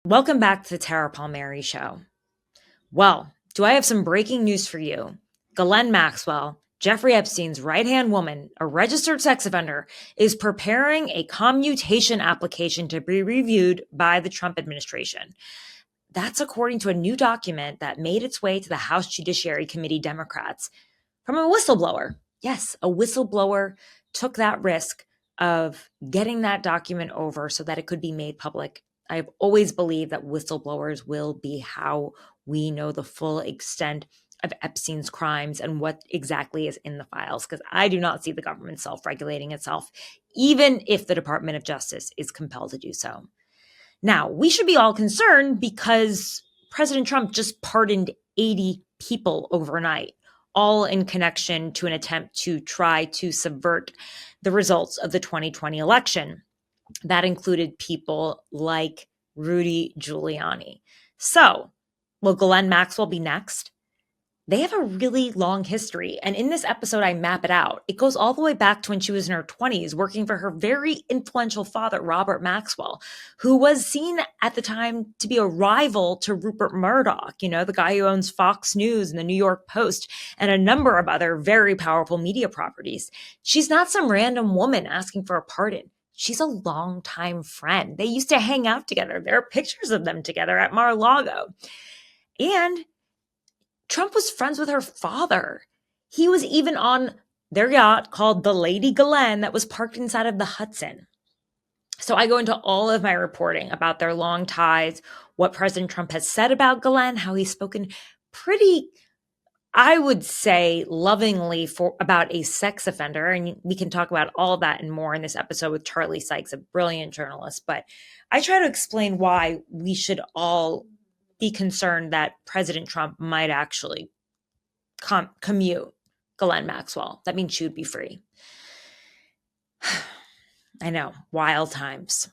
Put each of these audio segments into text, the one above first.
Welcome back to the Tara Palmeri Show. Well, do I have some breaking news for you? Ghislaine Maxwell, Jeffrey Epstein's right-hand woman, a registered sex offender, is preparing a commutation application to be reviewed by the Trump administration. That's according to a new document that made its way to the House Judiciary Committee Democrats from a whistleblower. Yes, a whistleblower took that risk of getting that document over so that it could be made public. I've always believed that whistleblowers will be how we know the full extent of Epstein's crimes and what exactly is in the files, because I do not see the government self-regulating itself, even if the Department of Justice is compelled to do so. Now, we should be all concerned because President Trump just pardoned 80 people overnight, all in connection to an attempt to try to subvert the results of the 2020 election. That included people like Rudy Giuliani. So, will Ghislaine Maxwell be next? They have a really long history. And in this episode, I map it out. It goes all the way back to when she was in her 20s, working for her very influential father, Robert Maxwell, who was seen at the time to be a rival to Rupert Murdoch, the guy who owns Fox News and the New York Post and a number of other very powerful media properties. She's not some random woman asking for a pardon. She's a longtime friend. They used to hang out together. There are pictures of them together at Mar-a-Lago. And Trump was friends with her father. He was even on their yacht called the Lady Ghislaine that was parked inside of the Hudson. So I go into all of my reporting about their long ties, what President Trump has said about Ghislaine, how he's spoken pretty, I would say, lovingly about a sex offender. And we can talk about all of that and more in this episode with Charlie Sykes, a brilliant journalist. But I try to explain why we should all be concerned that President Trump might actually commute Ghislaine Maxwell. That means she would be free. I know, wild times.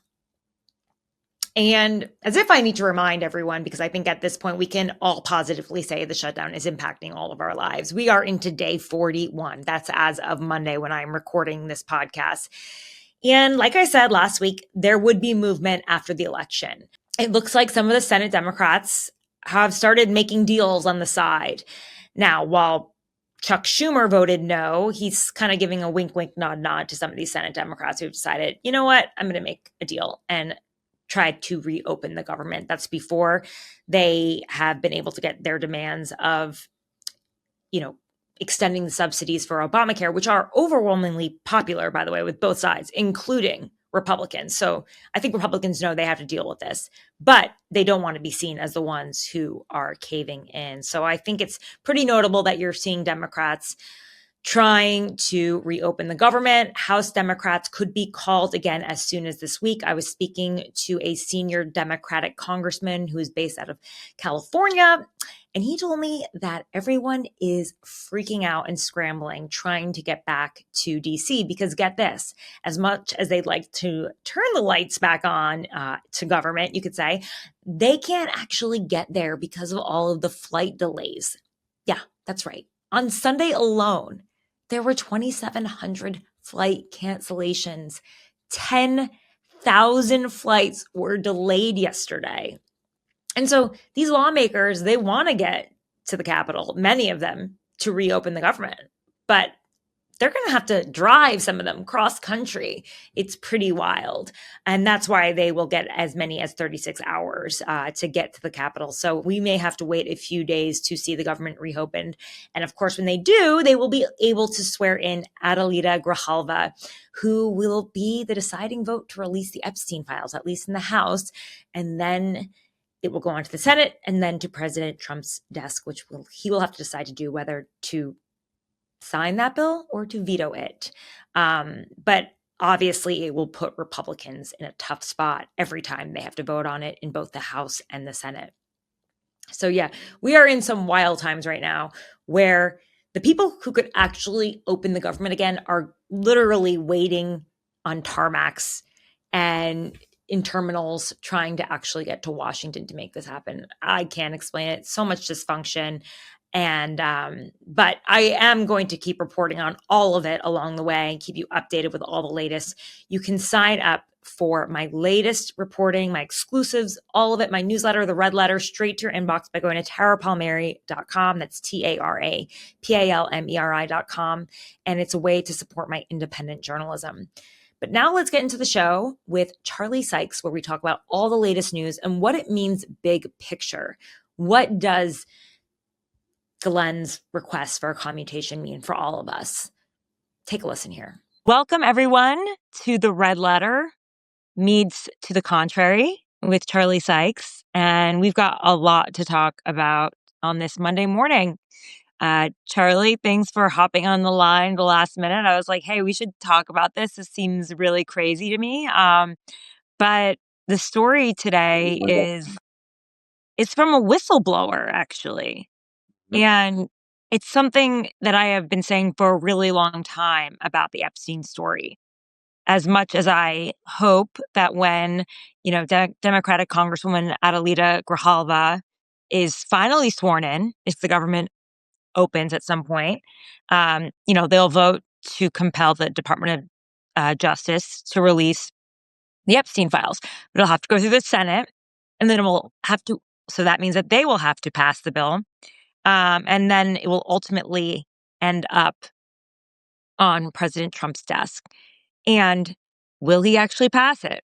And as if I need to remind everyone, because I think at this point we can all positively say the shutdown is impacting all of our lives. We are into day 41. That's as of Monday when I'm recording this podcast. And like I said last week, there would be movement after the election. It looks like some of the Senate Democrats have started making deals on the side. Now, while Chuck Schumer voted no, he's kind of giving a wink, wink, nod, nod to some of these Senate Democrats who've decided, you know what, I'm going to make a deal and try to reopen the government. That's before they have been able to get their demands of, extending the subsidies for Obamacare, which are overwhelmingly popular, by the way, with both sides, including Republicans. So I think Republicans know they have to deal with this, but they don't want to be seen as the ones who are caving in. So I think it's pretty notable that you're seeing Democrats trying to reopen the government. House Democrats could be called again as soon as this week. I was speaking to a senior Democratic congressman who is based out of California, and he told me that everyone is freaking out and scrambling, trying to get back to DC, because get this, as much as they'd like to turn the lights back on to government, you could say, they can't actually get there because of all of the flight delays. Yeah, that's right. On Sunday alone, there were 2,700 flight cancellations. 10,000 flights were delayed yesterday. And so these lawmakers, they want to get to the Capitol, many of them, to reopen the government. But they're going to have to drive, some of them, cross country. It's pretty wild. And that's why they will get as many as 36 hours to get to the Capitol. So we may have to wait a few days to see the government reopened. And of course, when they do, they will be able to swear in Adelita Grijalva, who will be the deciding vote to release the Epstein files, at least in the House. And then it will go on to the Senate and then to President Trump's desk, which he will have to decide to do, whether to sign that bill or to veto it. But obviously it will put Republicans in a tough spot every time they have to vote on it in both the House and the Senate. So yeah, we are in some wild times right now where the people who could actually open the government again are literally waiting on tarmacs and in terminals trying to actually get to Washington to make this happen. I can't explain it. So much dysfunction. And, but I am going to keep reporting on all of it along the way and keep you updated with all the latest. You can sign up for my latest reporting, my exclusives, all of it, my newsletter, the red letter, straight to your inbox by going to tarapalmeri.com. That's TARAPALMERI.com. And it's a way to support my independent journalism. But now let's get into the show with Charlie Sykes, where we talk about all the latest news and what it means big picture. What does Glenn's request for a commutation mean for all of us? Take a listen here. Welcome, everyone, to the Red Letter Meets to the Contrary with Charlie Sykes. And we've got a lot to talk about on this Monday morning. Charlie, thanks for hopping on the line the last minute. I was like, hey, we should talk about this. This seems really crazy to me. But the story today it's from a whistleblower, actually. And it's something that I have been saying for a really long time about the Epstein story. As much as I hope that when, Democratic Congresswoman Adelita Grijalva is finally sworn in, if the government opens at some point, they'll vote to compel the Department of Justice to release the Epstein files. But it'll have to go through the Senate, and then it will have to, so that means that they will have to pass the bill. And then it will ultimately end up on President Trump's desk. And will he actually pass it?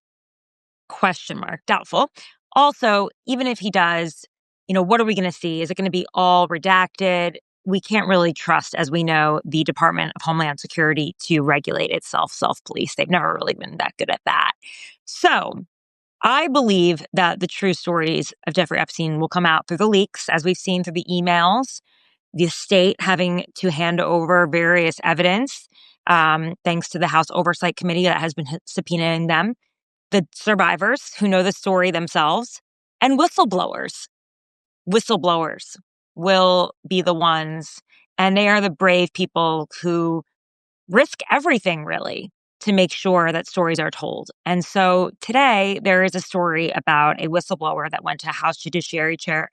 Question mark. Doubtful. Also, even if he does, what are we going to see? Is it going to be all redacted? We can't really trust, as we know, the Department of Homeland Security to regulate itself, self-police. They've never really been that good at that. So I believe that the true stories of Jeffrey Epstein will come out through the leaks, as we've seen through the emails, the state having to hand over various evidence, thanks to the House Oversight Committee that has been subpoenaing them, the survivors who know the story themselves, and whistleblowers. Whistleblowers will be the ones, and they are the brave people who risk everything, really, to make sure that stories are told. And so today there is a story about a whistleblower that went to House Judiciary Chair,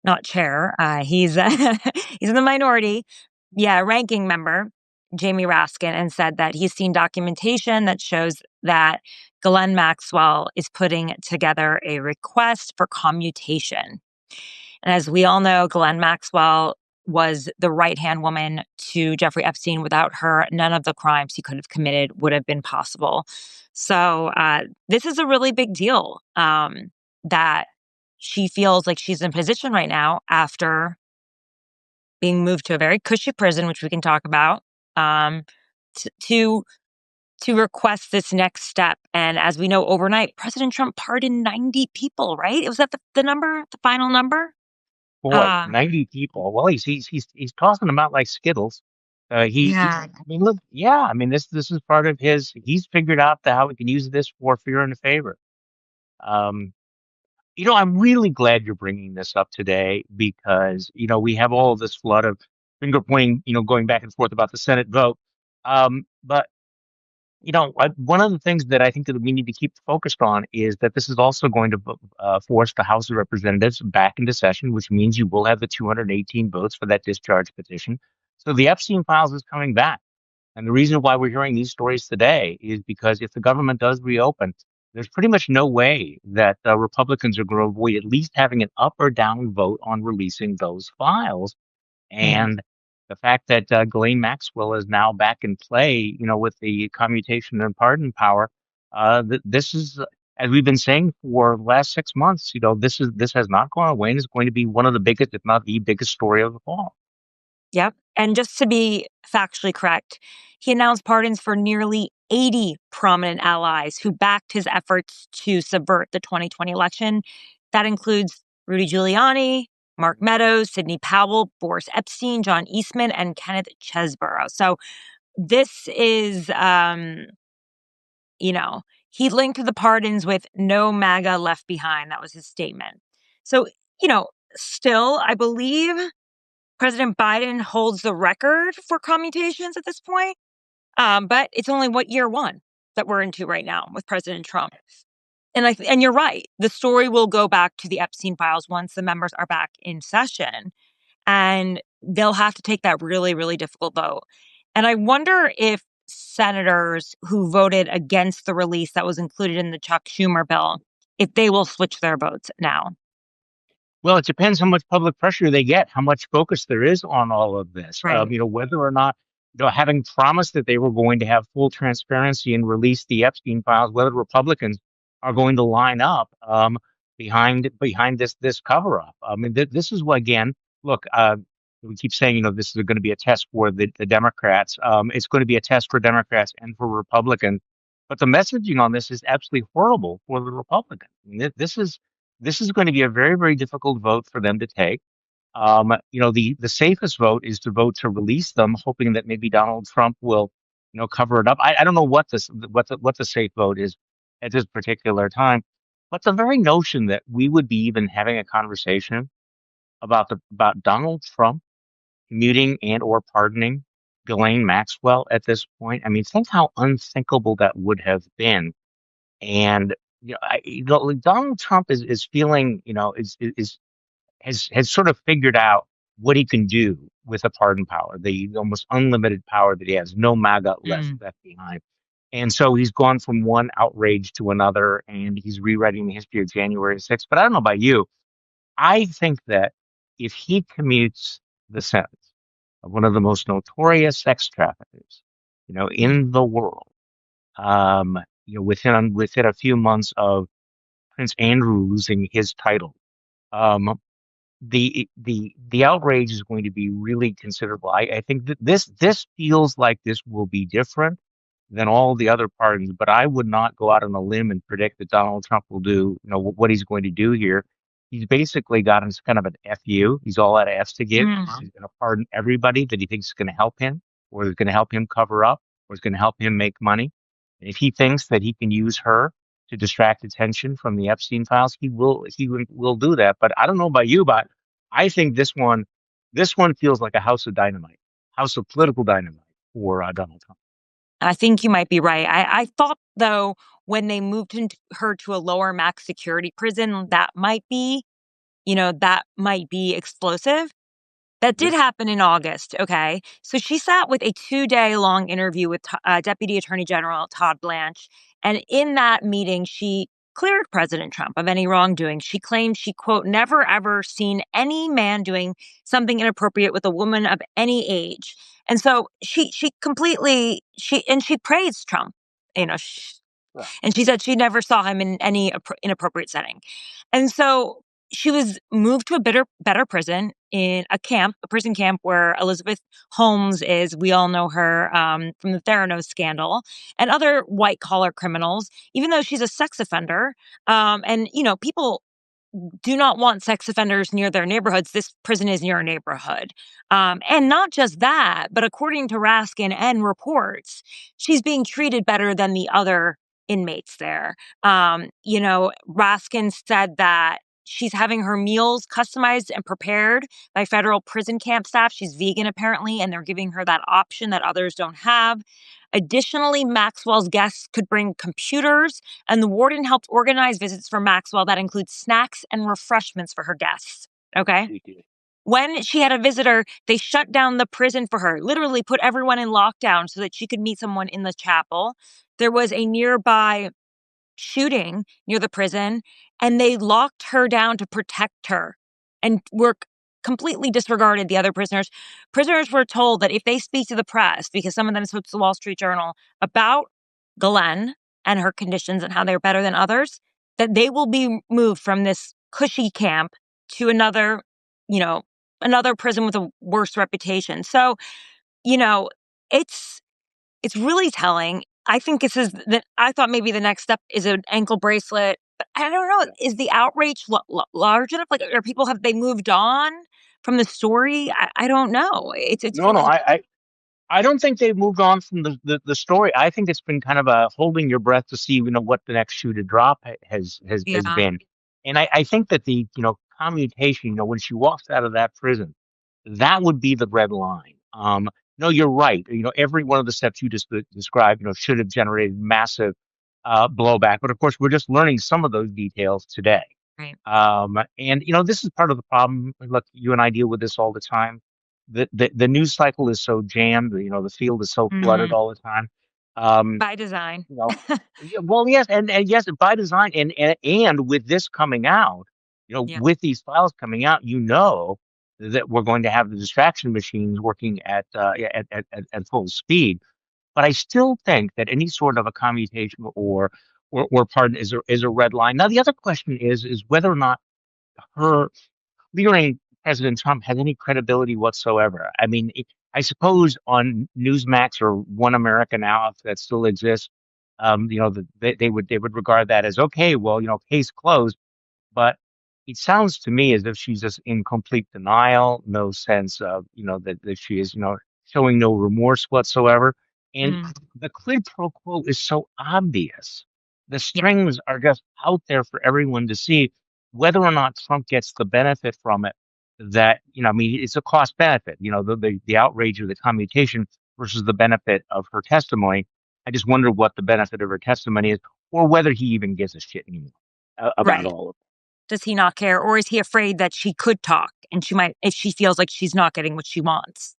not chair, he's he's in the minority, ranking member, Jamie Raskin, and said that he's seen documentation that shows that Ghislaine Maxwell is putting together a request for commutation. And as we all know, Ghislaine Maxwell was the right-hand woman to Jeffrey Epstein. Without her, none of the crimes he could have committed would have been possible. So this is a really big deal, that she feels like she's in position right now after being moved to a very cushy prison, which we can talk about, to request this next step. And as we know, overnight, President Trump pardoned 90 people, right? Was that the number, the final number? Boy, 90 people. Well, he's tossing them out like Skittles. I mean, look, I mean, this is part of his. He's figured out how we can use this for fear and favor. I'm really glad you're bringing this up today because we have all of this flood of finger pointing, going back and forth about the Senate vote. But one of the things that I think that we need to keep focused on is that this is also going to force the House of Representatives back into session, which means you will have the 218 votes for that discharge petition. So the Epstein files is coming back. And the reason why we're hearing these stories today is because if the government does reopen, there's pretty much no way that Republicans are going to avoid at least having an up or down vote on releasing those files. And the fact that Ghislaine Maxwell is now back in play, with the commutation and pardon power, this is, as we've been saying for the last 6 months, this has not gone away and is going to be one of the biggest, if not the biggest story of the fall. Yep. And just to be factually correct, he announced pardons for nearly 80 prominent allies who backed his efforts to subvert the 2020 election. That includes Rudy Giuliani, Mark Meadows, Sidney Powell, Boris Epstein, John Eastman, and Kenneth Chesborough. So this is, he linked the pardons with no MAGA left behind. That was his statement. So, still, I believe President Biden holds the record for commutations at this point. But it's only year one that we're into right now with President Trump. And you're right. The story will go back to the Epstein files once the members are back in session, and they'll have to take that really, really difficult vote. And I wonder if senators who voted against the release that was included in the Chuck Schumer bill, if they will switch their votes now. Well, it depends how much public pressure they get, how much focus there is on all of this. Right. Whether or not, having promised that they were going to have full transparency and release the Epstein files, whether Republicans are going to line up behind this cover up. I mean, this is what, again, look, we keep saying, this is going to be a test for the Democrats. It's going to be a test for Democrats and for Republicans. But the messaging on this is absolutely horrible for the Republicans. I mean, this is going to be a very, very difficult vote for them to take. The safest vote is to vote to release them, hoping that maybe Donald Trump will, cover it up. I don't know what the safe vote is at this particular time, but the very notion that we would be even having a conversation about Donald Trump commuting and or pardoning Ghislaine Maxwell at this point. I mean, think how unthinkable that would have been. And like Donald Trump is feeling, has sort of figured out what he can do with a pardon power, the almost unlimited power that he has, no MAGA left behind. And so he's gone from one outrage to another, and he's rewriting the history of January 6th. But I don't know about you. I think that if he commutes the sentence of one of the most notorious sex traffickers, in the world, within a few months of Prince Andrew losing his title, the outrage is going to be really considerable. I think that this feels like this will be different than all the other pardons, but I would not go out on a limb and predict that Donald Trump will do, what he's going to do here. He's basically got him kind of an FU. He's all out of F's to give. He's going to pardon everybody that he thinks is going to help him, or is going to help him cover up, or is going to help him make money. And if he thinks that he can use her to distract attention from the Epstein files, he will do that. But I don't know about you, but I think this one feels like a house of dynamite, house of political dynamite for Donald Trump. I think you might be right. I thought, though, when they moved her to a lower max security prison, that might be explosive. That did happen in August, okay? So she sat with a 2-day-long interview with Deputy Attorney General Todd Blanche. And in that meeting, she cleared President Trump of any wrongdoing. She claimed she, quote, never, ever seen any man doing something inappropriate with a woman of any age. And so she praised Trump, and she said she never saw him in any inappropriate setting. And so she was moved to a better prison, in a prison camp where Elizabeth Holmes is. We all know her from the Theranos scandal and other white collar criminals, even though she's a sex offender. And people do not want sex offenders near their neighborhoods. This prison is near a neighborhood. And not just that, but according to Raskin and reports, she's being treated better than the other inmates there. Raskin said that she's having her meals customized and prepared by federal prison camp staff. She's vegan, apparently, and they're giving her that option that others don't have. Additionally, Maxwell's guests could bring computers, and the warden helped organize visits for Maxwell that include snacks and refreshments for her guests. Okay? When she had a visitor, they shut down the prison for her, literally put everyone in lockdown so that she could meet someone in the chapel. There was a nearby shooting near the prison, and they locked her down to protect her and were completely disregarded the other prisoners. Prisoners were told that if they speak to the press, because some of them spoke to the Wall Street Journal about Ghislaine and her conditions and how they're better than others, that they will be moved from this cushy camp to another prison with a worse reputation. So, it's really telling. I think I thought maybe the next step is an ankle bracelet. But I don't know. Is the outrage large enough? Like, have they moved on from the story? I don't know. I don't think they've moved on from the story. I think it's been kind of a holding your breath to see, what the next shoe to drop has been. And I think that the, commutation, when she walks out of that prison, that would be the red line. No, you're right. Every one of the steps you just described, should have generated massive blowback. But of course, we're just learning some of those details today. Right. And this is part of the problem. Look, you and I deal with this all the time. The news cycle is so jammed. The field is so flooded all the time. By design. You know, yeah, well, yes, and yes, by design, and with this coming out, Yeah. with these files coming out, that we're going to have the distraction machines working yeah, at full speed. But I still think that any sort of a commutation or pardon is a red line. Now, the other question is whether or not her clearing President Trump has any credibility whatsoever. I mean, I suppose on Newsmax or One America Now, if that still exists, they would regard that as okay. Well, case closed. But it sounds to me as if she's just in complete denial, no sense of, that she is, showing no remorse whatsoever. And Mm. the quid pro quo is so obvious. The Yeah. strings are just out there for everyone to see whether or not Trump gets the benefit from it. That, I mean, it's a cost benefit, the outrage of the commutation versus the benefit of her testimony. I just wonder what the benefit of her testimony is, or whether he even gives a shit anymore about Right. all of it. Does he not care? Or is he afraid that she could talk and she might, if she feels like she's not getting what she wants?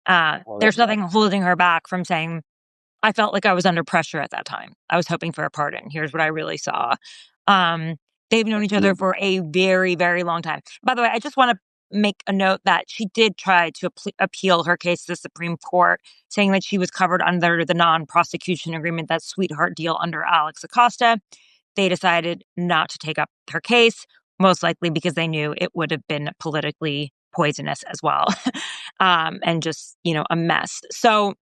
Well, There's nothing holding her back from saying, I felt like I was under pressure at that time. I was hoping for a pardon. Here's what I really saw. Um, they've known each other for a very, very long time. By the way, I just want to make a note that she did try to appeal her case to the Supreme Court, saying that she was covered under the non-prosecution agreement, that sweetheart deal under Alex Acosta. They decided not to take up her case, most likely because they knew it would have been politically poisonous as well, and just, a mess. So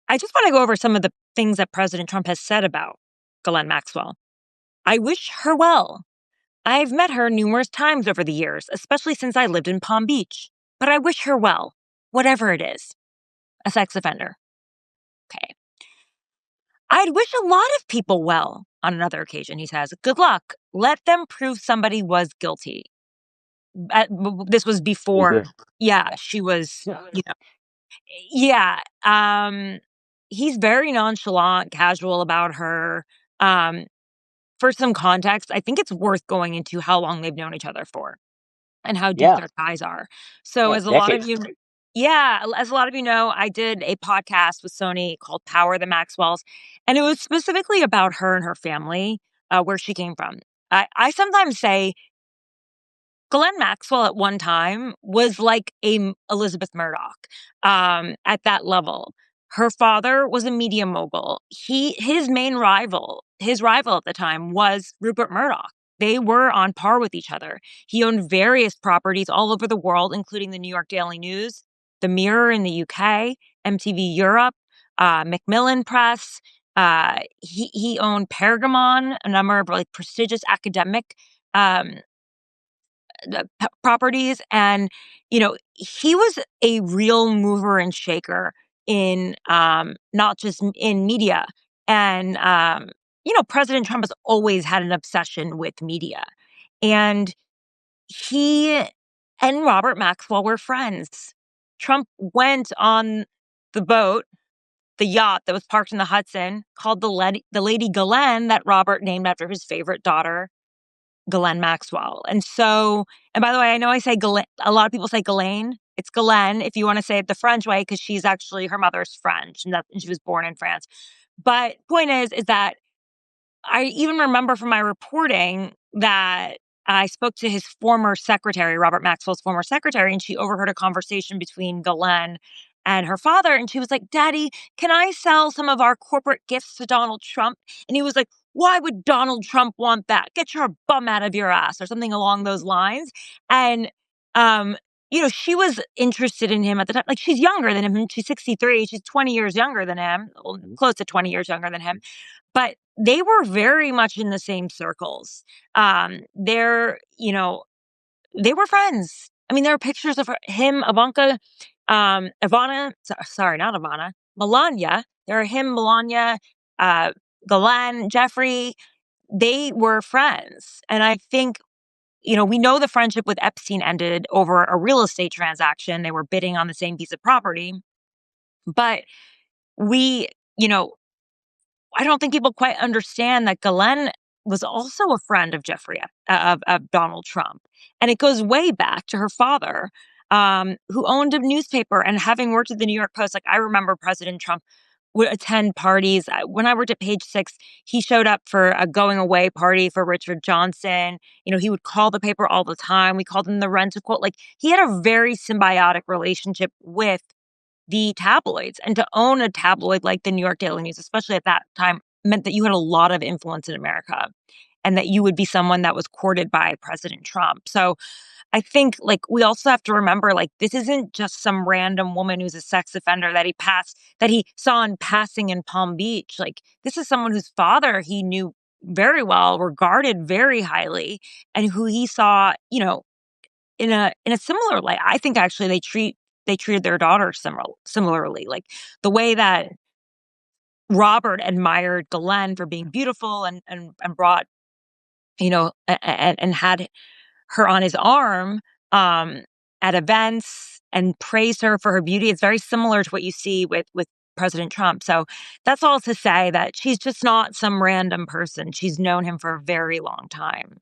I just want to go over some of the things that President Trump has said about Ghislaine Maxwell. I wish her well. I've met her numerous times over the years, especially since I lived in Palm Beach. But I wish her well, whatever it is. A sex offender. Okay. I'd wish a lot of people well. On another occasion, he says, good luck. Let them prove somebody was guilty. This was before, she was, yeah. He's very nonchalant, casual about her. Um, for some context, I think it's worth going into how long they've known each other for and how deep Yeah, their ties are. So, yeah, as a lot of decades. you, as a lot of you know, I did a podcast with Sony called Power the Maxwells, and it was specifically about her and her family, where she came from. I sometimes say Ghislaine Maxwell at one time was like a Elizabeth Murdoch, at that level. Her father was a media mogul. His rival at the time was Rupert Murdoch. They were on par with each other. He owned various properties all over the world, including the New York Daily News, the Mirror in the UK, MTV Europe, Macmillan Press. He owned Pergamon, a number of like prestigious academic um, properties. And, he was a real mover and shaker in not just in media. And, President Trump has always had an obsession with media. And he and Robert Maxwell were friends. Trump went on the boat, the yacht that was parked in the Hudson, called the Lady Ghislaine, that Robert named after his favorite daughter, Ghislaine Maxwell. And by the way, I know I say Ghislaine, a lot of people say Ghislaine. It's Ghislaine if you want to say it the French way, because she's actually, her mother's French and she was born in France. But point is that I even remember from my reporting that I spoke to his former secretary, Robert Maxwell's former secretary, and she overheard a conversation between Ghislaine and her father. And she was like, Daddy, can I sell some of our corporate gifts to Donald Trump? And he was like, why would Donald Trump want that? Get your bum out of your ass, or something along those lines. And, she was interested in him at the time. Like, she's younger than him. She's 63. She's 20 years younger than him, close to 20 years younger than him. But they were very much in the same circles. They were friends. I mean, there are pictures of him, Ivanka, sorry, not Ivana, Melania. There are him, Melania, Ghislaine, Jeffrey. They were friends. And I think, we know the friendship with Epstein ended over a real estate transaction. They were bidding on the same piece of property. But we, I don't think people quite understand that Ghislaine was also a friend of of Donald Trump. And it goes way back to her father, who owned a newspaper. And having worked at the New York Post, like, I remember President Trump would attend parties. When I worked at Page Six, he showed up for a going away party for Richard Johnson. He would call the paper all the time. We called him the rent-a-quote. Like, he had a very symbiotic relationship with the tabloids. And to own a tabloid like the New York Daily News, especially at that time, meant that you had a lot of influence in America and that you would be someone that was courted by President Trump. So I think, like, we also have to remember, like, this isn't just some random woman who's a sex offender that he saw in passing in Palm Beach. Like, this is someone whose father he knew very well, regarded very highly, and who he saw, in a similar light. I think actually they treated their daughter similarly. Like, the way that Robert admired Ghislaine for being beautiful and brought, and had her on his arm at events and praised her for her beauty. It's very similar to what you see with President Trump. So that's all to say that she's just not some random person. She's known him for a very long time.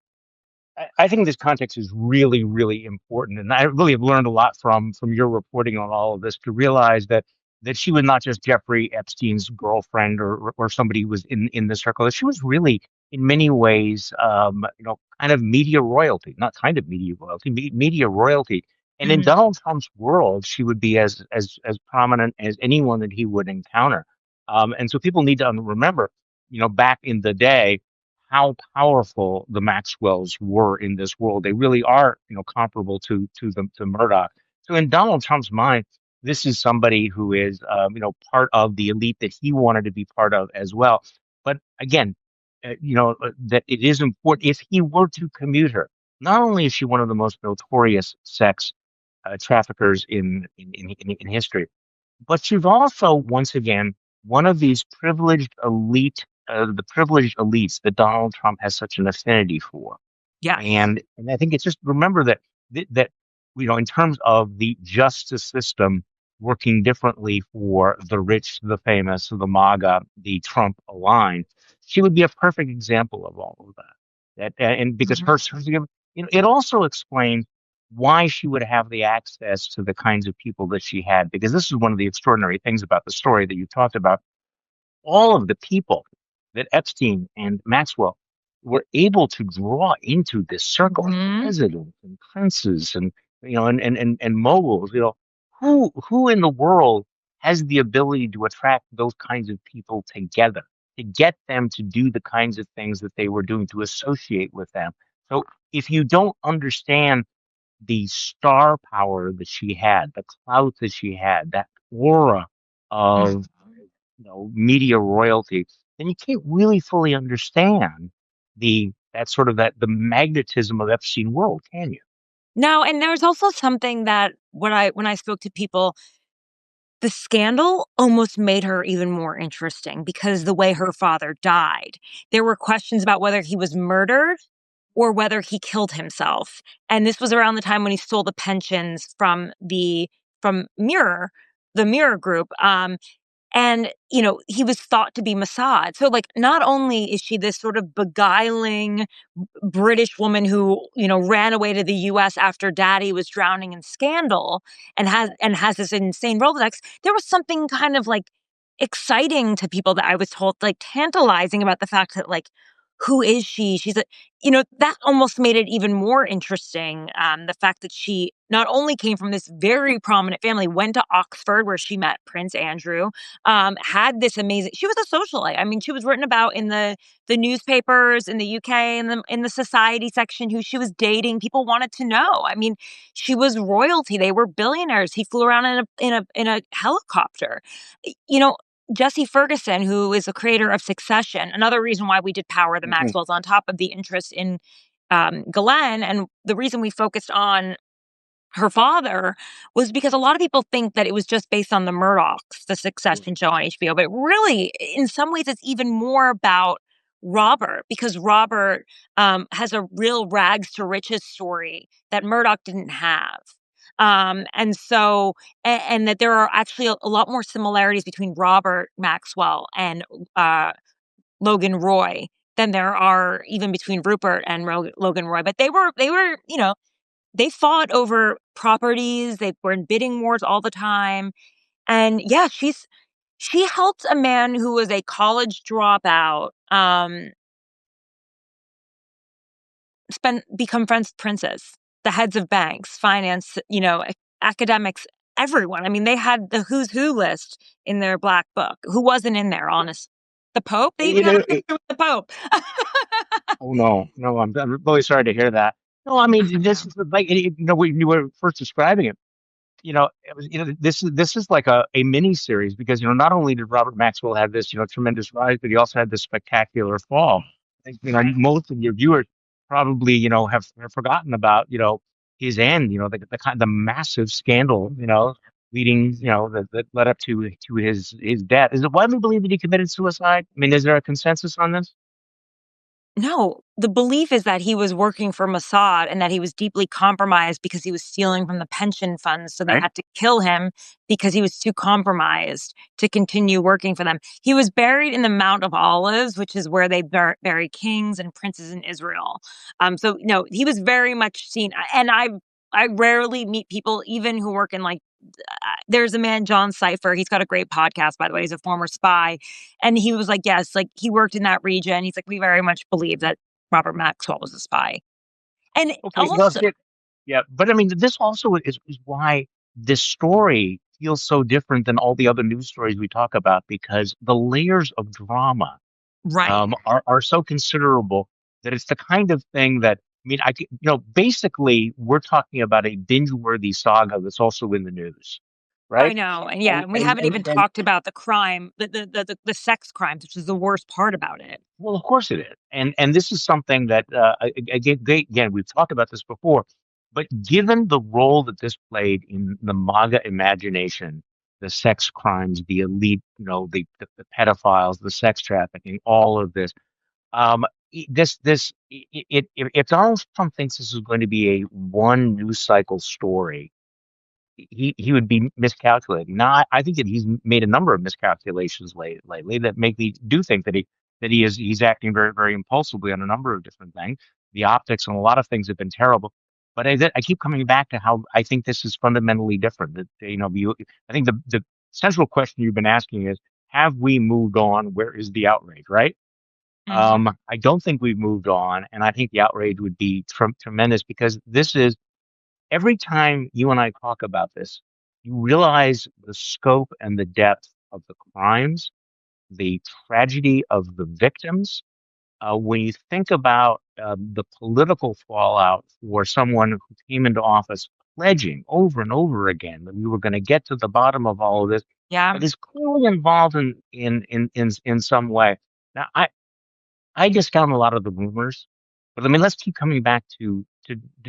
I think this context is really, really important, and I really have learned a lot from your reporting on all of this to realize that she was not just Jeffrey Epstein's girlfriend or somebody who was in the circle. That she was really, in many ways, kind of media royalty, not kind of media royalty, media royalty. And in Mhm. Donald Trump's world, she would be as prominent as anyone that he would encounter. And so people need to remember, back in the day, how powerful the Maxwells were in this world. They really are, comparable to Murdoch. So in Donald Trump's mind, this is somebody who is, part of the elite that he wanted to be part of as well. But again, that it is important if he were to commute her. Not only is she one of the most notorious sex traffickers in history, but she's also, once again, one of these privileged elite, the privileged elites that Donald Trump has such an affinity for. Yes. And I think it's just remember that in terms of the justice system working differently for the rich, the famous, the MAGA, the Trump aligned, she would be a perfect example of all of that. And because it also explains why she would have the access to the kinds of people that she had, because this is one of the extraordinary things about the story that you talked about. All of the people that Epstein and Maxwell were able to draw into this circle of Mhm. presidents and princes and and moguls, who in the world has the ability to attract those kinds of people together, to get them to do the kinds of things that they were doing, to associate with them. So if you don't understand the star power that she had, the clout that she had, that aura of media royalty, then you can't really fully understand the magnetism of Epstein world, can you? No, and there's also something that when I spoke to people, the scandal almost made her even more interesting because the way her father died. There were questions about whether he was murdered or whether he killed himself. And this was around the time when he stole the pensions from Mirror, the Mirror Group. And, he was thought to be Mossad. So, like, not only is she this sort of beguiling British woman who, ran away to the US after daddy was drowning in scandal and has this insane Rolodex, there was something kind of like exciting to people that I was told, like tantalizing about the fact that, like, who is she? That almost made it even more interesting. The fact that she not only came from this very prominent family, went to Oxford where she met Prince Andrew, had this amazing, she was a socialite. I mean, she was written about in the newspapers in the UK and in the society section who she was dating. People wanted to know. I mean, she was royalty. They were billionaires. He flew around in a helicopter. You know, Jesse Ferguson, who is the creator of Succession, another reason why we did Power of the Mhm. Maxwells on top of the interest in Ghislaine, and the reason we focused on her father was because a lot of people think that it was just based on the Murdochs, the Succession show on HBO, but really, in some ways, it's even more about Robert because Robert has a real rags to riches story that Murdoch didn't have. And that there are actually a lot more similarities between Robert Maxwell and uh, Logan Roy than there are even between Rupert and Logan Roy. But they were, they fought over properties. They were in bidding wars all the time. And yeah, She helped a man who was a college dropout become friends with princes, the heads of banks, finance, academics, everyone. I mean, they had the who's who list in their black book. Who wasn't in there, honest? The Pope? They even You had a know, picture with the Pope. oh no, I'm really sorry to hear that. No, I mean this is like when you were first describing it, this is like a mini series because not only did Robert Maxwell have this tremendous rise, but he also had this spectacular fall. I think most of your viewers probably have forgotten about his end. The massive scandal leading that led up to his death. Is it widely believed that he committed suicide? I mean, is there a consensus on this? No, the belief is that he was working for Mossad and that he was deeply compromised because he was stealing from the pension funds. So they Right. had to kill him because he was too compromised to continue working for them. He was buried in the Mount of Olives, which is where they bury kings and princes in Israel. So no, he was very much seen. And I rarely meet people even who work in there's a man, John Cypher. He's got a great podcast, by the way. He's a former spy. And he was like, yes, like he worked in that region. He's like, we very much believe that Robert Maxwell was a spy. And Okay, well, also, yeah, but I mean, this also is why this story feels so different than all the other news stories we talk about because the layers of drama right. are so considerable that it's the kind of thing that I mean, basically, we're talking about a binge-worthy saga that's also in the news, I right? know. And yeah, And and we and haven't and, even and talked about the crime, the sex crimes, which is the worst part about it. well, of course it is, and this is something that again we've talked about this before, but given the role that this played in the MAGA imagination, the sex crimes, the elite, the pedophiles, the sex trafficking, all of this, if Donald Trump thinks this is going to be a one news cycle story, he would be miscalculating. Now, I think that he's made a number of miscalculations lately that make me do think he's acting very, very impulsively on a number of different things. The optics on a lot of things have been terrible. But I keep coming back to how I think this is fundamentally different. That I think the central question you've been asking is, have we moved on? Where is the outrage, right? Hmm. I don't think we've moved on, and I think the outrage would be tremendous because this is every time you and I talk about this, you realize the scope and the depth of the crimes, the tragedy of the victims. When you think about the political fallout for someone who came into office pledging over and over again that we were going to get to the bottom of all of this, Yeah. but is clearly involved in some way. Now, I discount a lot of the rumors, but I mean, let's keep coming back to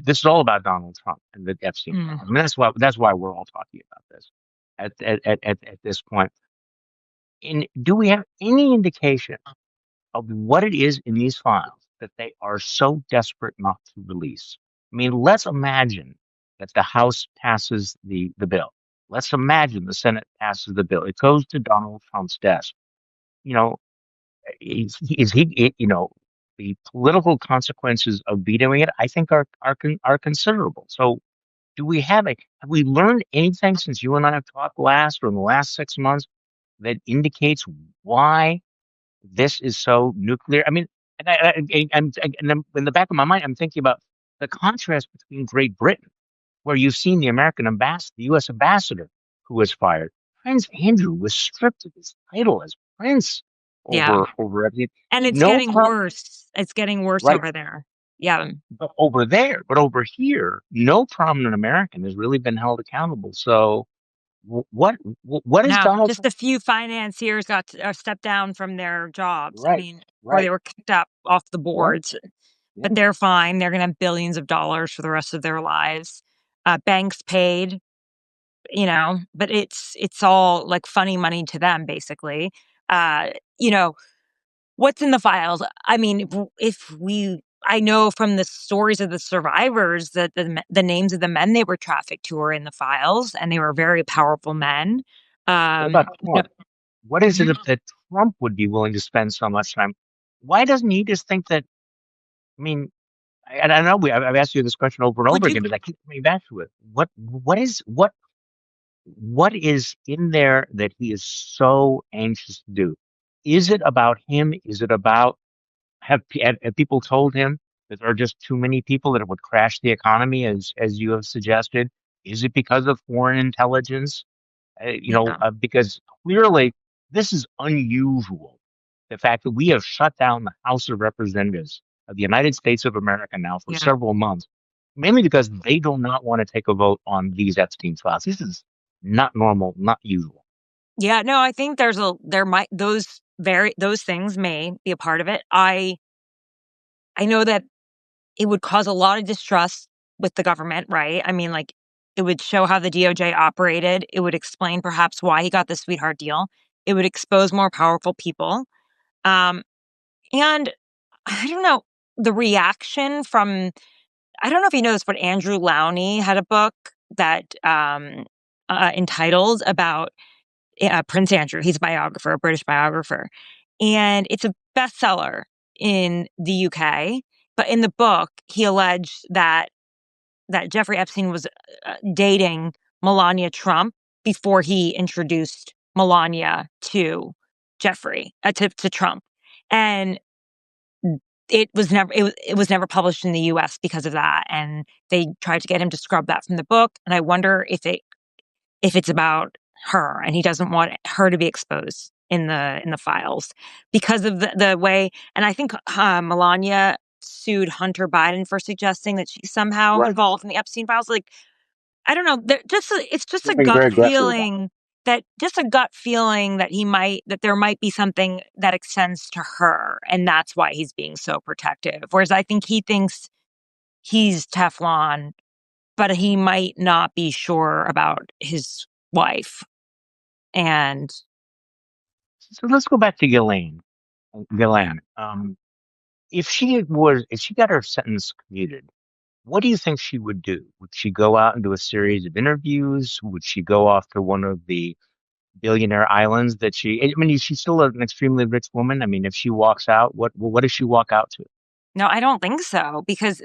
this is all about Donald Trump and the Epstein file. I Mm. mean, that's why we're all talking about this at this point. And do we have any indication of what it is in these files that they are so desperate not to release? I mean, let's imagine that the House passes the bill. Let's imagine the Senate passes the bill. It goes to Donald Trump's desk. You know, the political consequences of vetoing it, I think are considerable. So have we learned anything since you and I have talked last or in the last 6 months that indicates why this is so nuclear? I mean, and in the back of my mind, I'm thinking about the contrast between Great Britain, where you've seen the American ambassador, the U.S. ambassador, who was fired. Prince Andrew was stripped of his title as prince Yeah. over everything. And it's No getting problem, worse. It's getting worse right? over there. Yeah. But over there, but over here, no prominent American has really been held accountable. So what is No, Donald just Trump? a few financiers got stepped down from their jobs. I Right, mean, or they right, were kicked up off the yeah, boards, yeah. but they're fine. They're going to have billions of dollars for the rest of their lives. Banks paid, but it's all like funny money to them, basically. Uh, you know, what's in the files? I mean, I know from the stories of the survivors that the names of the men they were trafficked to are in the files, and they were very powerful men. What Um, about you Trump? What is know, it that Trump would be willing to spend so much time? Why doesn't he just think that? I mean, and I know I've asked you this question over and over would you again, but I keep coming back to it. What is what? What is in there that he is so anxious to do? Is it about him? Is it about have people told him that there are just too many people that it would crash the economy, as you have suggested? Is it because of foreign intelligence? Yeah. Because clearly this is unusual. The fact that we have shut down the House of Representatives of the United States of America now for Yeah. several months, mainly because they do not want to take a vote on these Epstein files. This is not normal, not usual. Yeah, no, I think there might those things may be a part of it. I know that it would cause a lot of distrust with the government, right? I mean, like, it would show how the DOJ operated. It would explain perhaps why he got the sweetheart deal. It would expose more powerful people. Um, and I don't know, the reaction from I don't know if you know this, but Andrew Lowney had a book that entitled about Prince Andrew. He's a biographer, a British biographer. And it's a bestseller in the UK. But in the book, he alleged that Jeffrey Epstein was dating Melania Trump before he introduced Melania to to Trump. And it was never published in the US because of that. And they tried to get him to scrub that from the book. And I wonder if it's about her and he doesn't want her to be exposed in the files because of the way. And I think Melania sued Hunter Biden for suggesting that she's somehow Right. involved in the Epstein files. Like, I don't know. It's just She's a being gut very aggressive about it. feeling that there might be something that extends to her, and that's why he's being so protective. Whereas I think he thinks he's Teflon, but he might not be sure about his wife. And So let's go back to Ghislaine. Ghislaine. If she got her sentence commuted, what do you think she would do? Would she go out and do a series of interviews? Would she go off to one of the billionaire islands I mean, is she still an extremely rich woman? I mean, if she walks out, what does she walk out to? no, I don't think so because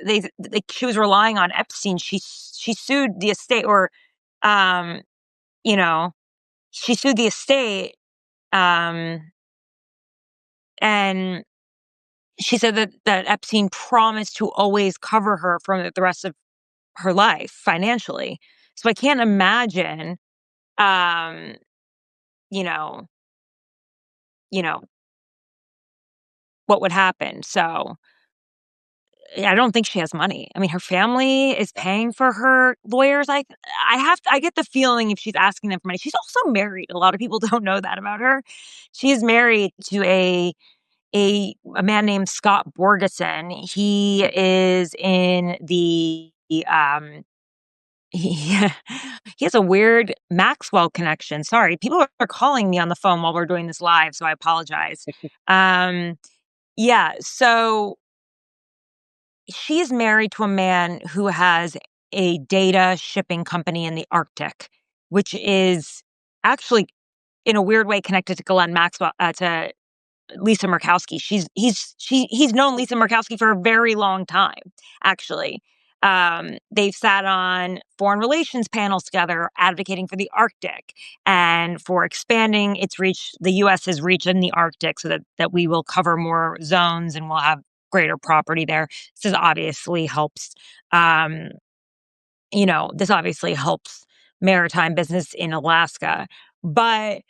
she was relying on Epstein. She sued the estate, or um, you know, she sued the estate, um, and she said that Epstein promised to always cover her for the rest of her life financially. So I can't imagine, um, you know, you know what would happen. So I don't think she has money. I mean, her family is paying for her lawyers. I get the feeling if she's asking them for money, she's also married. A lot of people don't know that about her. She is married to a man named Scott Borgeson. He is in the he, he has a weird Maxwell connection. Sorry, people are calling me on the phone while we're doing this live, so I apologize. Um, yeah, so she is married to a man who has a data shipping company in the Arctic, which is actually in a weird way connected to Ghislaine Maxwell, to Lisa Murkowski. He's known Lisa Murkowski for a very long time, actually. They've sat on foreign relations panels together, advocating for the Arctic and for expanding its reach, the U.S.'s reach in the Arctic, so that we will cover more zones and we'll have greater property there. This obviously helps. Um, this obviously helps maritime business in Alaska, but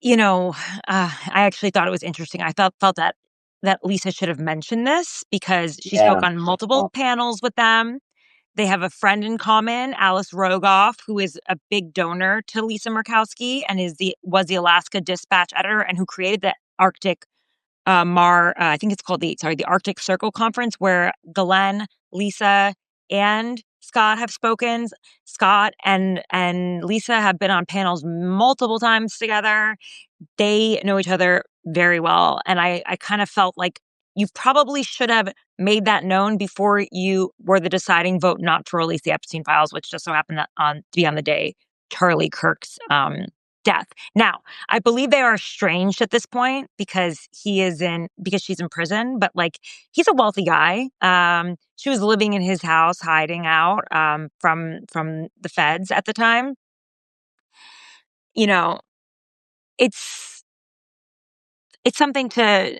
you know, I actually thought it was interesting. I felt that Lisa should have mentioned this because she spoke Yeah. on multiple panels with them. They have a friend in common, Alice Rogoff, who is a big donor to Lisa Murkowski and was the Alaska Dispatch editor and who created the Arctic I think it's called the Arctic Circle Conference, where Glenn, Lisa, and Scott have spoken. Scott and Lisa have been on panels multiple times together. They know each other very well. And I kind of felt like you probably should have made that known before you were the deciding vote not to release the Epstein files, which just so happened to be on the day Charlie Kirk's death. Now, I believe they are estranged at this point because she's in prison, but like he's a wealthy guy. She was living in his house, hiding out from the feds at the time. it's something to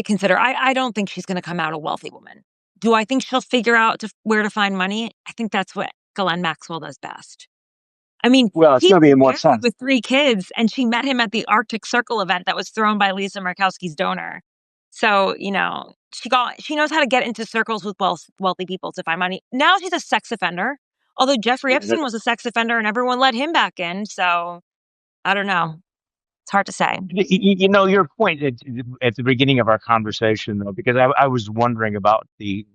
consider. I don't think she's going to come out a wealthy woman. Do I think she'll figure out where to find money? I think that's what Ghislaine Maxwell does best. I mean, Well, it's he's going to be more married sense. with 3 kids, and she met him at the Arctic Circle event that was thrown by Lisa Murkowski's donor. So, she knows how to get into circles with wealthy people to find money. Now she's a sex offender, although Jeffrey Epstein was a sex offender and everyone let him back in. So, I don't know. It's hard to say. Your point at the beginning of our conversation, though, because I was wondering about the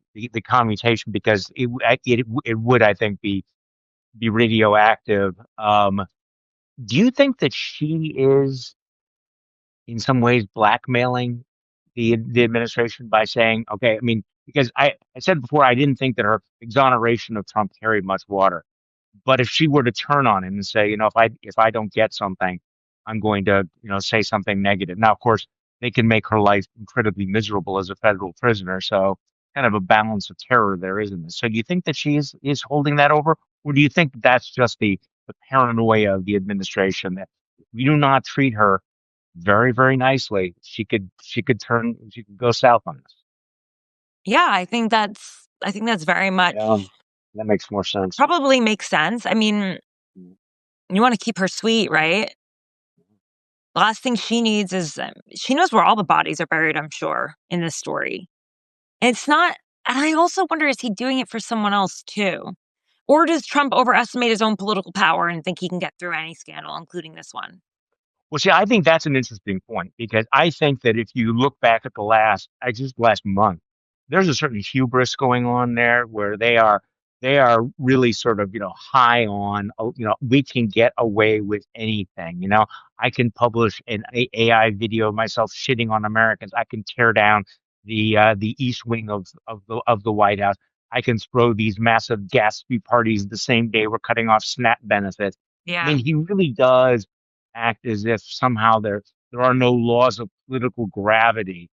commutation, because it would, I think, be radioactive. Do you think that she is in some ways blackmailing the administration by saying, okay, I mean, because I said before, I didn't think that her exoneration of Trump carried much water. But if she were to turn on him and say, if I don't get something, I'm going to, say something negative. Now, of course, they can make her life incredibly miserable as a federal prisoner. So kind of a balance of terror there, isn't it? So do you think that she is holding that over? Or do you think that's just the paranoia of the administration, that if we do not treat her very, very nicely, she could go south on this? Yeah, I think that's very much. Yeah, that makes more sense. Probably makes sense. I mean, you want to keep her sweet, right? The last thing she needs is, she knows where all the bodies are buried, I'm sure, in this story. It's not, and I also wonder, is he doing it for someone else too? Or does Trump overestimate his own political power and think he can get through any scandal, including this one? Well, see, I think that's an interesting point, because I think that if you look back at just last month, there's a certain hubris going on there, where they are really sort of, high on, we can get away with anything. I can publish an AI video of myself shitting on Americans. I can tear down the East Wing of the White House. I can throw these massive Gatsby parties the same day we're cutting off SNAP benefits. I mean, he really does act as if somehow there are no laws of political gravity.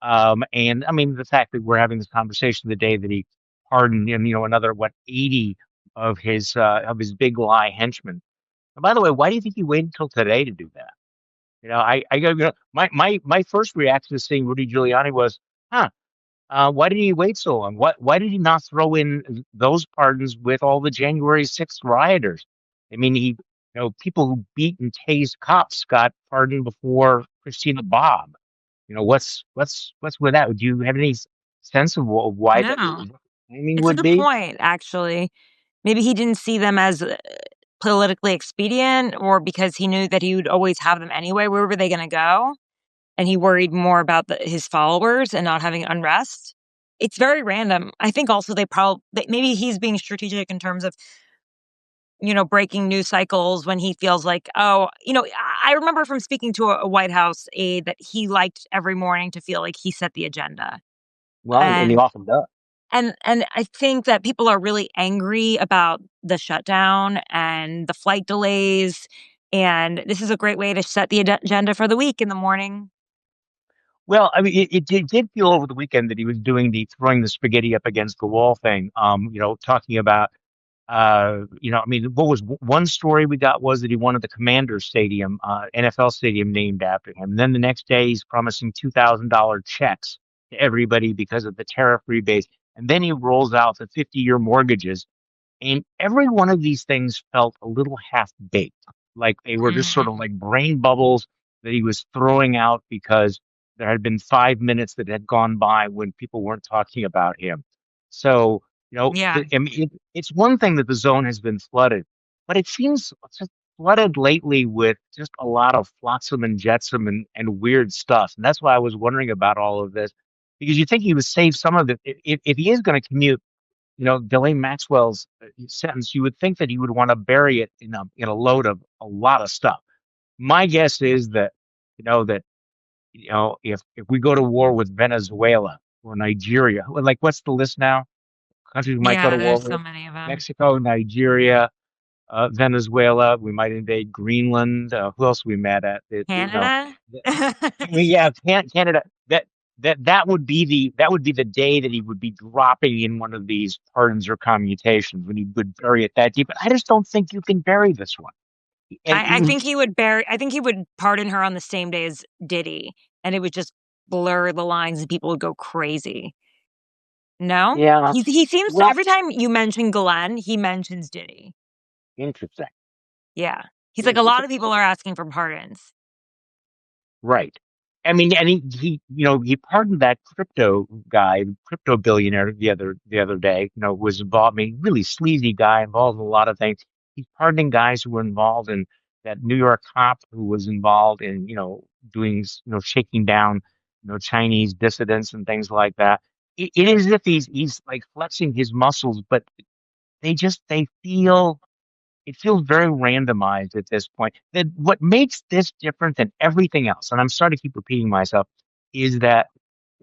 And I mean, the fact that we're having this conversation the day that he pardoned, another 80 of his big lie henchmen. And by the way, why do you think he waited until today to do that? My first reaction to seeing Rudy Giuliani was, why did he wait so long? Why did he not throw in those pardons with all the January 6th rioters? I mean, people who beat and tased cops got pardoned before Christina Bobb. What's with that? Do you have any sense of why that No. timing It's a would good be? point, actually. Maybe he didn't see them as politically expedient, or because he knew that he would always have them anyway. Where were they going to go? And he worried more about his followers and not having unrest. It's very random. I think also maybe he's being strategic in terms of, breaking news cycles when he feels like, I remember from speaking to a White House aide that he liked every morning to feel like he set the agenda. Well, and he And often does. and I think that people are really angry about the shutdown and the flight delays, and this is a great way to set the agenda for the week in the morning. Well, I mean, it did feel over the weekend that he was doing the throwing the spaghetti up against the wall thing. Talking about, I mean, what was one story we got was that he wanted the Commanders Stadium, NFL stadium, named after him. And then the next day, he's promising $2,000 checks to everybody because of the tariff rebates. And then he rolls out the 50-year mortgages. And every one of these things felt a little half baked, like they were just sort of like brain bubbles that he was throwing out because there had been 5 minutes that had gone by when people weren't talking about him. So, Yeah. I mean, it's one thing that the zone has been flooded, but it seems just flooded lately with just a lot of flotsam and jetsam and weird stuff. And that's why I was wondering about all of this, because you think he would save some of it. If he is going to commute, Ghislaine Maxwell's sentence, you would think that he would want to bury it in a load of a lot of stuff. My guess is that, if we go to war with Venezuela or Nigeria, like what's the list now? Countries we might go to Yeah, war there's so with: many of them. Mexico, Nigeria, Venezuela. We might invade Greenland. Who else are we mad at? Canada? Yeah, Canada. that would be the day that he would be dropping in one of these pardons or commutations when he would bury it that deep. But I just don't think you can bury this one. And I think he would pardon her on the same day as Diddy, and it would just blur the lines and people would go crazy. No? yeah, He seems to, well, every time you mention Glenn, he mentions Diddy. interesting, Yeah. He's like, a lot interesting. of people are asking for pardons. Right. I mean, and he pardoned that crypto guy, crypto billionaire the other day, was involved. I mean, really sleazy guy involved in a lot of things. He's pardoning guys who were involved in that New York cop who was involved in, doing, shaking down, Chinese dissidents and things like that. It is as if he's like flexing his muscles, but they feel it feels very randomized at this point. That what makes this different than everything else, and I'm sorry to keep repeating myself, is that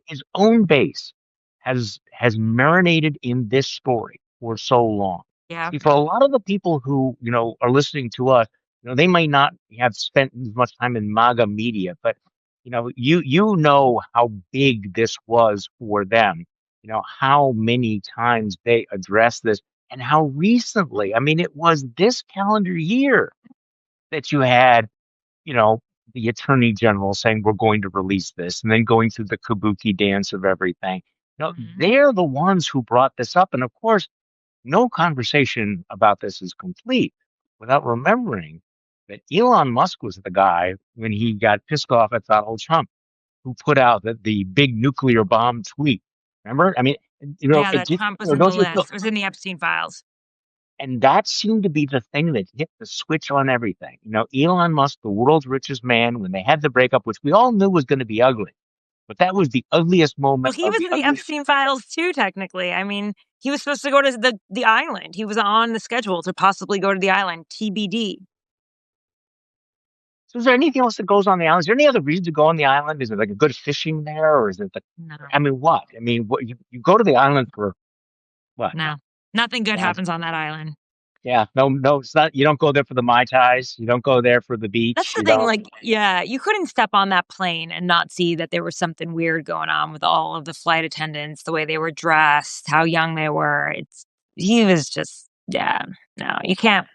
his own base has marinated in this story for so long. Yeah. See, for a lot of the people who are listening to us, they might not have spent as much time in MAGA media, but you know how big this was for them. How many times they addressed this and how recently. I mean, it was this calendar year that you had you know, the attorney general saying we're going to release this and then going through the kabuki dance of everything. Mhm. They're the ones who brought this up. And of course, no conversation about this is complete without remembering that Elon Musk was the guy when he got pissed off at Donald Trump who put out the big nuclear bomb tweet. Remember? I mean, Yeah, it that just, Trump was in the don't you feel? list. It was in the Epstein files. And that seemed to be the thing that hit the switch on everything. Elon Musk, the world's richest man, when they had the breakup, which we all knew was going to be ugly, but that was the ugliest Well, moment he of was the in the ugliest. Epstein files too, technically. I mean, he was supposed to go to the island. He was on the schedule to possibly go to the island, TBD. So is there anything else that goes on the island? Is there any other reason to go on the island? Is it like a good fishing there, or is it the? No, I mean, what? I mean, what you go to the island for what? no. Nothing good Yeah, happens on that island. yeah. No, no. It's not. You don't go there for the mai tais. You don't go there for the That's beach. the You thing, don't. like, yeah, you couldn't step on that plane and not see that there was something weird going on with all of the flight attendants, the way they were dressed, how young they were. He was just, yeah, no, you can't.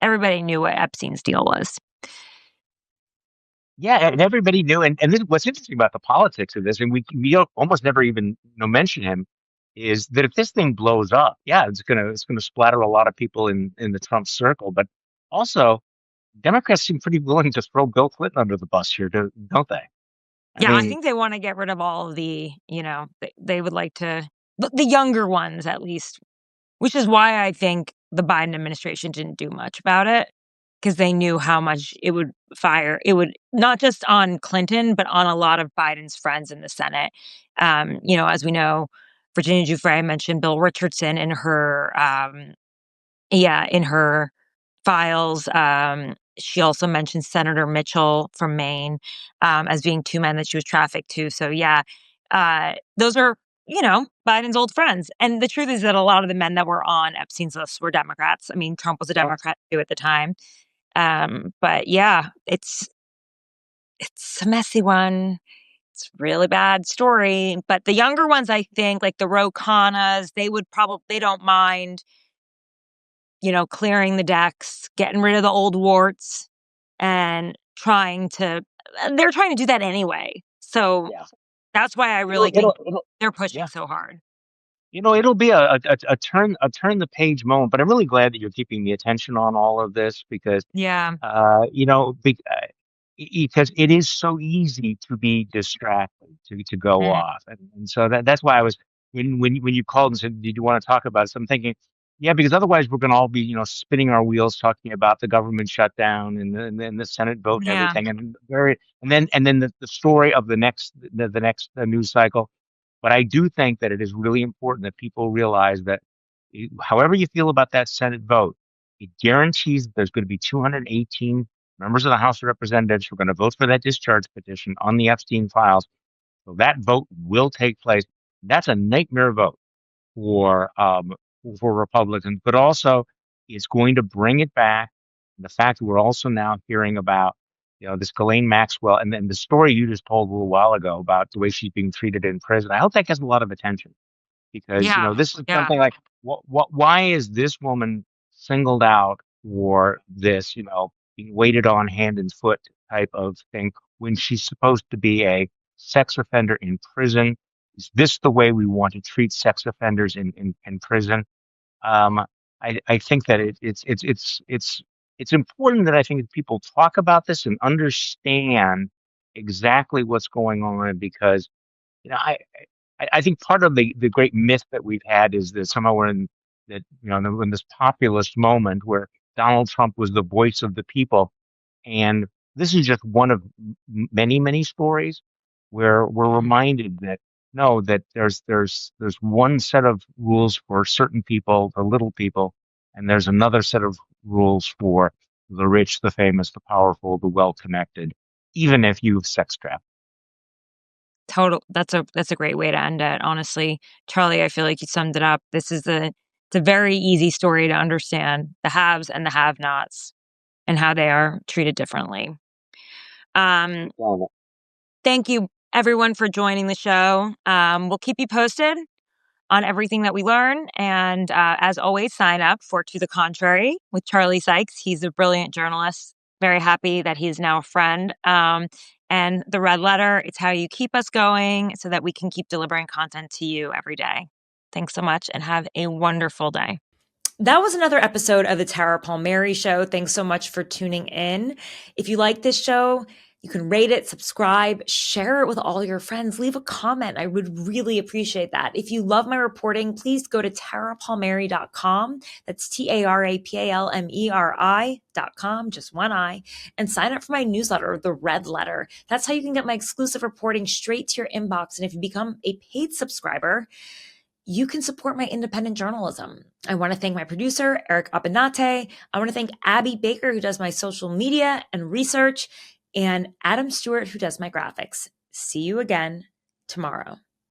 Everybody knew what Epstein's deal was. Yeah, and everybody knew, and this, what's interesting about the politics of this, and we don't almost never even mention him, is that if this thing blows up, yeah, it's gonna splatter a lot of people in the Trump circle, but also Democrats seem pretty willing to throw Bill Clinton under the bus here, don't they? I Yeah, I mean, think they wanna get rid of all of they would like to the younger ones at least, which is why I think the Biden administration didn't do much about it, because they knew how much it would not just on Clinton, but on a lot of Biden's friends in the Senate. As we know, Virginia Giuffre mentioned Bill Richardson in her files. She also mentioned Senator Mitchell from Maine, as being 2 men that she was trafficked to. So, yeah, those are, Biden's old friends. And the truth is that a lot of the men that were on Epstein's list were Democrats. I mean, Trump was a well, Democrat too at the time. But yeah, it's a messy one. It's a really bad story. But the younger ones, I think, like the Ro Khannas, they don't mind clearing the decks, getting rid of the old warts, and they're trying to do that anyway. So yeah, that's why I it'll really think it'll they're pushing yeah. so hard. It'll be a turn the page moment, but I'm really glad that you're keeping the attention on all of this because Yeah. because it is so easy to be distracted, to go Mm. off, and so that's why I was when you called and said, "Did you want to talk about it?" So I'm thinking, yeah, because otherwise we're going to all be spinning our wheels talking about the government shutdown and the Senate vote and Yeah. everything, and then the story of the next news cycle. But I do think that it is really important that people realize that however you feel about that Senate vote, it guarantees that there's going to be 218 members of the House of Representatives who are going to vote for that discharge petition on the Epstein files. So that vote will take place. That's a nightmare vote for Republicans, but also it's going to bring it back. The fact that we're also now hearing about this Ghislaine Maxwell, and then the story you just told a little while ago about the way she's being treated in prison. I hope that gets a lot of attention because, Yeah. this is Yeah. something like, why is this woman singled out for this, being waited on hand and foot type of thing when she's supposed to be a sex offender in prison? Is this the way we want to treat sex offenders in prison? Um, I think that it's important that I think that people talk about this and understand exactly what's going on because you know I think part of the great myth that we've had is that somehow we're in that in this populist moment where Donald Trump was the voice of the people, and this is just one of many stories where we're reminded that no, that there's one set of rules for certain people, the little people, and there's another set of rules for the rich, the famous, the powerful, the well-connected, even if you've sex trafficked. Total. That's a great way to end it. Honestly, Charlie, I feel like you summed it up. It's a very easy story to understand the haves and the have-nots and how they are treated differently. Well, Thank you everyone for joining the show. We'll keep you posted on everything that we learn. And as always, sign up for To the Contrary with Charlie Sykes. He's a brilliant journalist. Very happy that he's now a friend. And the Red Letter, it's how you keep us going so that we can keep delivering content to you every day. Thanks so much and have a wonderful day. That was another episode of the Tara Palmeri Show. Thanks so much for tuning in. If you like this show, you can rate it, subscribe, share it with all your friends, leave a comment. I would really appreciate that. If you love my reporting, please go to tarapalmeri.com. That's TARAPALMERI.com, just one I, and sign up for my newsletter, The Red Letter. That's how you can get my exclusive reporting straight to your inbox. And if you become a paid subscriber, you can support my independent journalism. I want to thank my producer, Eric Abinate. I want to thank Abby Baker, who does my social media and research, and Adam Stewart, who does my graphics. See you again tomorrow.